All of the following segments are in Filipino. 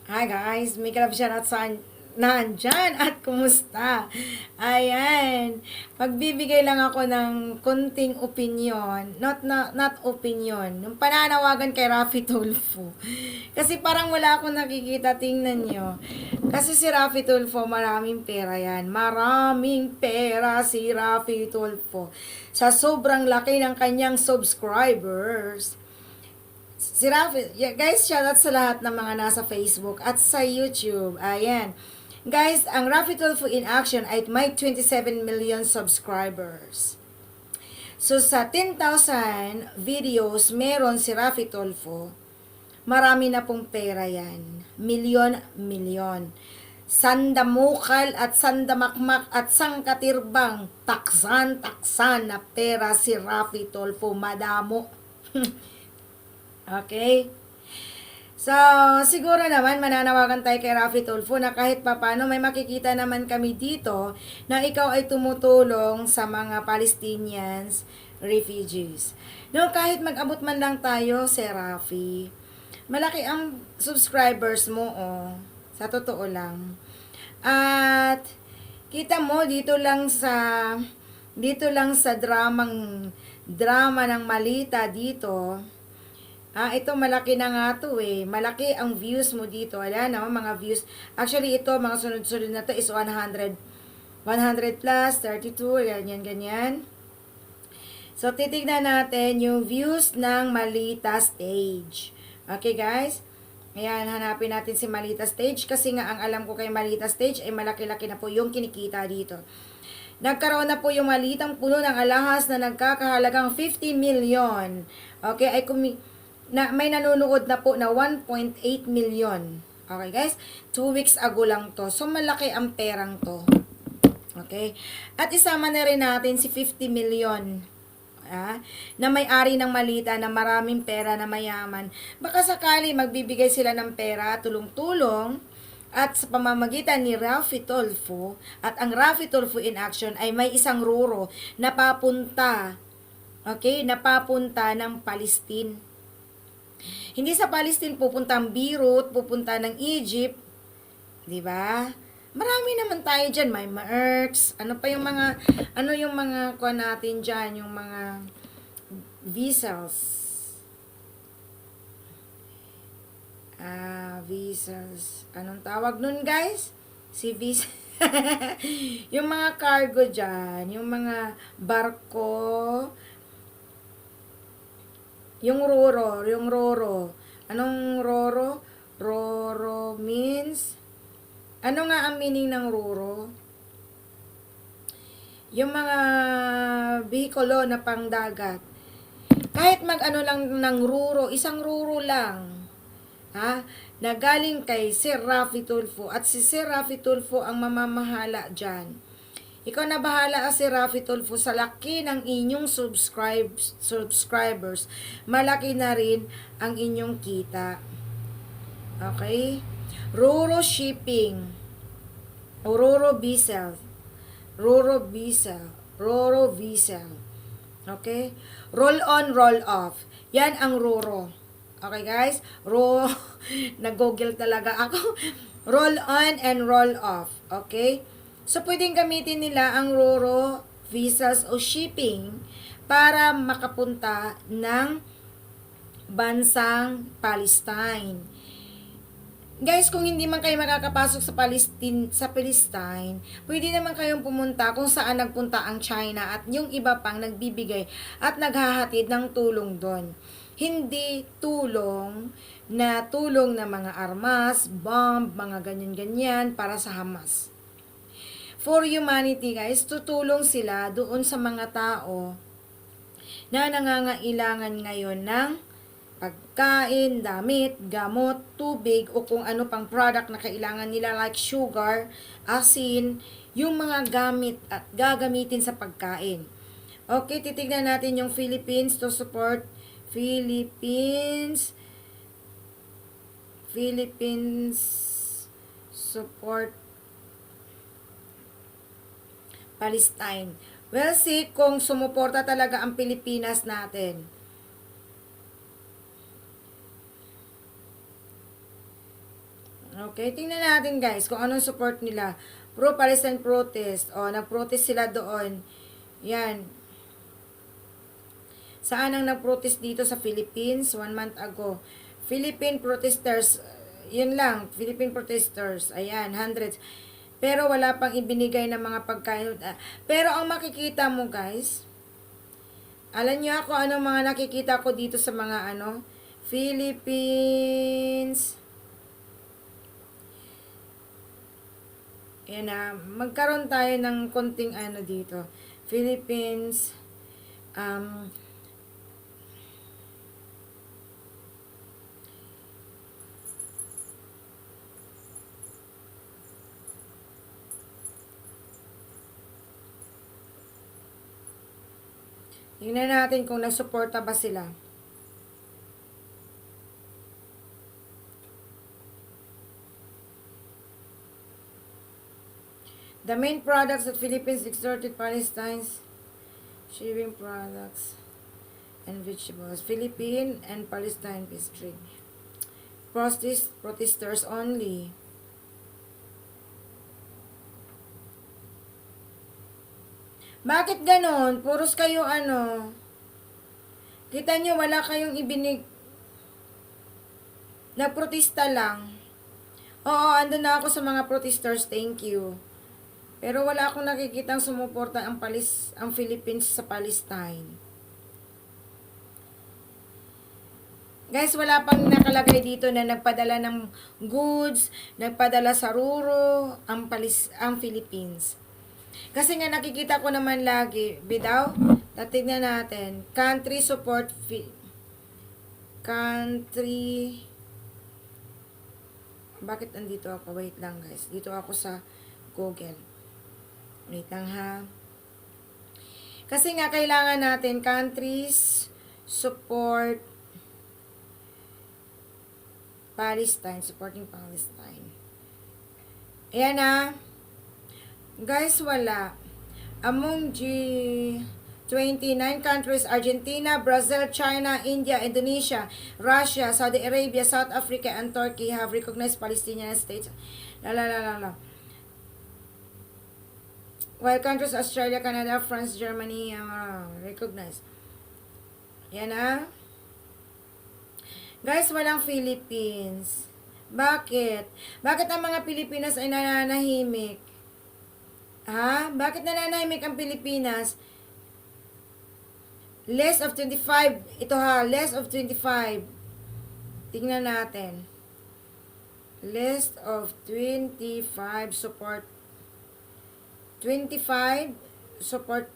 Hi guys, may kalab shoutout sa nandyan at kumusta? Ayan, magbibigay lang ako ng konting opinion, not opinion, yung pananawagan kay Raffy Tulfo. Kasi parang wala akong nakikita, tingnan nyo. Kasi si Raffy Tulfo, maraming pera yan. Maraming pera si Raffy Tulfo. Sa sobrang laki ng kanyang subscribers. Si Rafi, yeah, guys, shoutout sa lahat ng mga nasa Facebook at sa YouTube. Ayan. Guys, ang Rafi Tulfo in Action ay may 27 million subscribers. So, sa 10,000 videos, meron si Rafi Tulfo. Marami na pong pera yan. Milyon. Sandamukal at sandamakmak at sangkatirbang taksan na pera si Rafi Tulfo. Madamo. Okay? So, siguro naman mananawagan tayo kay Raffy Tulfo na kahit papano may makikita naman kami dito na ikaw ay tumutulong sa mga Palestinians, refugees. No, kahit mag-abot man lang tayo, Sir Raffy, malaki ang subscribers mo, oh. Sa totoo lang. At, kita mo, dito lang sa drama ng Malita dito, ito malaki na nga to eh. Malaki ang views mo dito. Wala na, mga views. Actually, ito, mga sunod-sunod na to is 100 plus, 32, ganyan. So, titignan natin yung views ng Malita Stage. Okay, guys? Ayan, hanapin natin si Malita Stage kasi nga ang alam ko kay Malita Stage ay malaki-laki na po yung kinikita dito. Nagkaroon na po yung Malitang Puno ng Alahas na nagkakahalagang 50 million. Okay, may nanonood na po na 1.8 million. Okay guys? 2 weeks ago lang to. So, malaki ang perang to. Okay? At isama na rin natin si 50 million. Na may-ari ng Malita na maraming pera na mayaman. Baka sakali magbibigay sila ng pera, tulong-tulong, at sa pamamagitan ni Raffy Tulfo, at ang Raffy Tulfo in Action ay may isang ruro na papunta, okay, na papunta ng Palestine. Hindi sa Palestine pupunta ang Beirut, pupunta ng Egypt, 'di ba? Marami naman tayo diyan, may Mercs, ano yung mga kuha natin diyan, yung mga vessels. Vessels. Anong tawag nun, guys? Si vessels. Yung mga cargo diyan, yung mga barko, yung roro. Anong roro? Roro means, ano nga ang meaning ng roro? Yung mga bihikulo na pangdagat. Kahit mag-ano lang ng ruro, isang ruro lang. Na galing kay Sir Raffy Tulfo. At si Sir Raffy Tulfo ang mamamahala dyan. Ikaw na bahala si Raffy Tulfo sa laki ng inyong subscribers. Malaki na rin ang inyong kita. Okay? Ruro shipping. Ruro vessel. Okay? Roll on, roll off. Yan ang ruro. Okay guys? Nag-google talaga ako. Roll on and roll off. Okay? So, pwedeng gamitin nila ang roro, visas o shipping para makapunta ng bansang Palestine. Guys, kung hindi man kayo makakapasok sa Palestine, pwede naman kayong pumunta kung saan nagpunta ang China at yung iba pang nagbibigay at naghahatid ng tulong doon. Hindi tulong na mga armas, bomb, mga ganyan-ganyan para sa Hamas. For humanity, guys, tutulong sila doon sa mga tao na nangangailangan ngayon ng pagkain, damit, gamot, tubig, o kung ano pang product na kailangan nila like sugar, asin, yung mga gamit at gagamitin sa pagkain. Okay, titignan natin yung Philippines to support Philippines support Palestine. Well, see kung sumuporta talaga ang Pilipinas natin. Okay, tingnan natin guys kung anong support nila. Pro-Palestine protest. O, nag-protest sila doon. Yan. Saan ang nag-protest dito sa Philippines? 1 month ago. Philippine protesters. Yun lang. Philippine protesters. Ayan, hundreds. Pero wala pang ibinigay ng mga pagkain. Pero ang makikita mo guys, alam nyo ako anong mga nakikita ko dito sa mga Philippines. Ayan na, magkaroon tayo ng konting dito. Philippines, tingnan natin kung nagsuporta ba sila. The main products that Philippines exported Palestine's shipping products and vegetables. Philippine and Palestine peace trade. Protesters only. Bakit ganon? Puros kayo Kita nyo wala kayong nagprotesta lang. Oo, andun na ako sa mga protesters, thank you. Pero wala akong nakikitang sumuporta ang Philippines sa Palestine. Guys, wala pang nakalagay dito na nagpadala ng goods, nagpadala sa ruro ang Philippines. Kasi nga nakikita ko naman lagi, bidaw, tatignan natin, country support country. Bakit andito ako? Wait lang guys. Dito ako sa Google. Wait lang ha. Kasi nga kailangan natin countries support Palestine, supporting Palestine. Ayan na. Guys, wala. Among G29 countries, Argentina, Brazil, China, India, Indonesia, Russia, Saudi Arabia, South Africa, and Turkey have recognized Palestinian states. While countries Australia, Canada, France, Germany recognize. Yan Guys, walang Philippines. Bakit? Bakit ang mga Pilipinas ay nananahimik? Ha? Bakit nananahimik ang Pilipinas? Less of 25. Ito less of 25. Tingnan natin. List of 25 support 25 support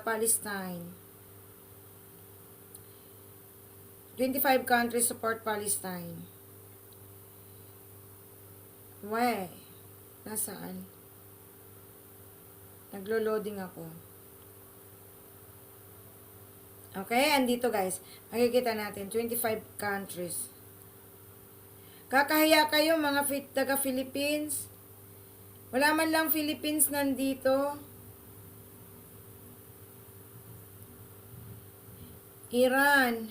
Palestine. 25 countries support Palestine. Why? Nasaan? Naglo-loading ako. Okay, andito guys. Makikita natin 25 countries. Kakahiya kayo mga taga-Philippines. Wala man lang Philippines nandito. Iran.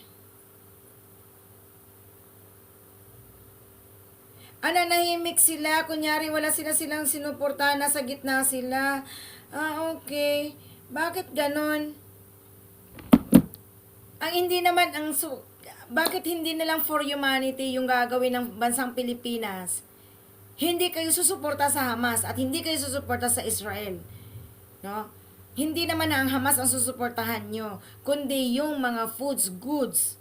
Nahimik sila. Kunyari wala silang sinuportahan. Nasa gitna sila. Okay. Bakit ganon? Bakit hindi na lang for humanity yung gagawin ng bansang Pilipinas? Hindi kayo susuporta sa Hamas at hindi kayo susuporta sa Israel. No? Hindi naman ang Hamas ang susuportahan nyo, kundi yung mga goods.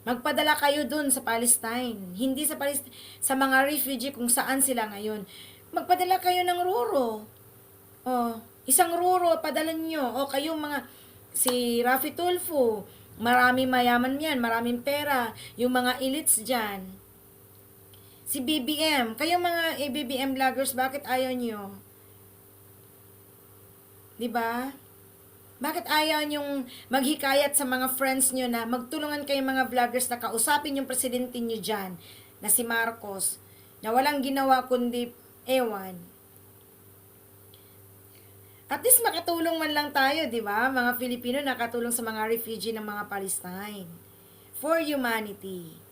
Magpadala kayo dun sa Palestine. Hindi sa Palestine, sa mga refugee kung saan sila ngayon. Magpadala kayo ng ruro. Isang ruro, padala nyo. Kayong mga, si Rafi Tulfo, maraming mayaman yan, maraming pera. Yung mga elites dyan. Si BBM, kayong mga BBM vloggers, bakit ayaw nyo? Diba? Bakit ayaw nyong maghikayat sa mga friends nyo na magtulungan kayong mga vloggers na kausapin yung presidente nyo dyan, na si Marcos, na walang ginawa kundi ewan. At least makatulong man lang tayo, di ba? Mga Filipino nakatulong sa mga refugee ng mga Palestine. For humanity.